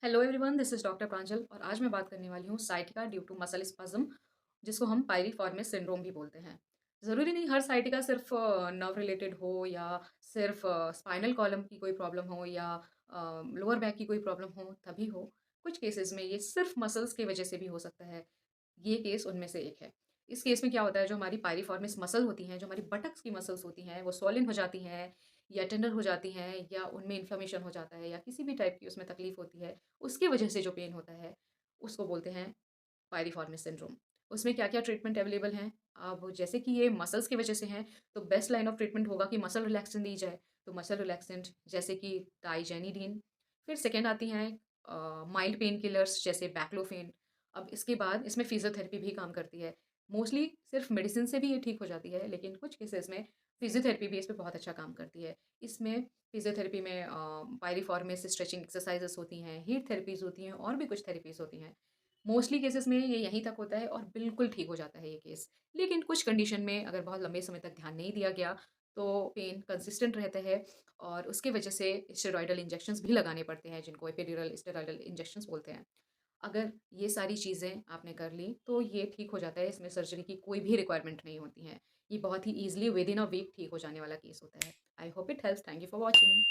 Hello everyone, this is doctor Pranjal और आज मैं बात करने वाली हूँ sciatica due to muscle spasm, जिसको हम पायरिफॉर्मिस सिंड्रोम भी बोलते हैं। ज़रूरी नहीं हर साइटिका सिर्फ नर्व रिलेटेड हो या सिर्फ स्पाइनल कॉलम की कोई प्रॉब्लम हो या लोअर बैक की कोई प्रॉब्लम हो तभी हो। कुछ केसेस में ये सिर्फ मसल्स की वजह से भी हो सकता है। ये केस उनमें से एक है। इस केस में क्या होता है, जो हमारी पायरिफॉर्मिस मसल होती हैं, जो हमारी बटक्स की मसल्स होती हैं, वो स्वॉलिन हो जाती हैं या टेंडर हो जाती हैं या उनमें इन्फ्लेमेशन हो जाता है या किसी भी टाइप की उसमें तकलीफ होती है, उसकी वजह से जो पेन होता है, उसको बोलते हैं पायरिफॉर्मिस सिंड्रोम। उसमें क्या-क्या ट्रीटमेंट अवेलेबल हैं? अब जैसे कि ये मसल्स की वजह से हैं, तो बेस्ट लाइन ऑफ ट्रीटमेंट होगा कि मसल रिलैक्सेंट दी जाए। तो मसल रिलैक्सेंट जैसे कि डाइजेनिडीन, फिर सेकंड आती हैं माइल्ड पेन किलर्स जैसे बैक्लोफेन। अब इसके बाद इसमें फिज़ियोथेरेपी भी काम करती है। मोस्टली सिर्फ मेडिसिन से भी ये ठीक हो जाती है, लेकिन कुछ केसेज़ में फिज़ियोथेरेपी भी इस पे बहुत अच्छा काम करती है। इसमें फिज़ियोथेरेपी में पायरिफॉर्मिस स्ट्रेचिंग एक्सरसाइज़ेज़ होती हैं, हीट थेरेपीज़ होती हैं और भी कुछ थेरेपीज़ होती हैं। मोस्टली केसेस में ये यहीं तक होता है और बिल्कुल ठीक हो जाता है ये केस। लेकिन कुछ कंडीशन में अगर बहुत लंबे समय तक ध्यान नहीं दिया गया, तो पेन कंसिस्टेंट रहता है और उसकी वजह से स्टेरॉयडल इंजेक्शंस भी लगाने पड़ते हैं, जिनको एपिड्यूरल स्टेरॉयडल इंजेक्शंस बोलते हैं। अगर ये सारी चीज़ें आपने कर ली, तो ये ठीक हो जाता है, इसमें सर्जरी की कोई भी रिक्वायरमेंट नहीं होती है। ये बहुत ही ईज़िली विदिन अ वीक ठीक हो जाने वाला केस होता है। I hope it helps. Thank you for watching.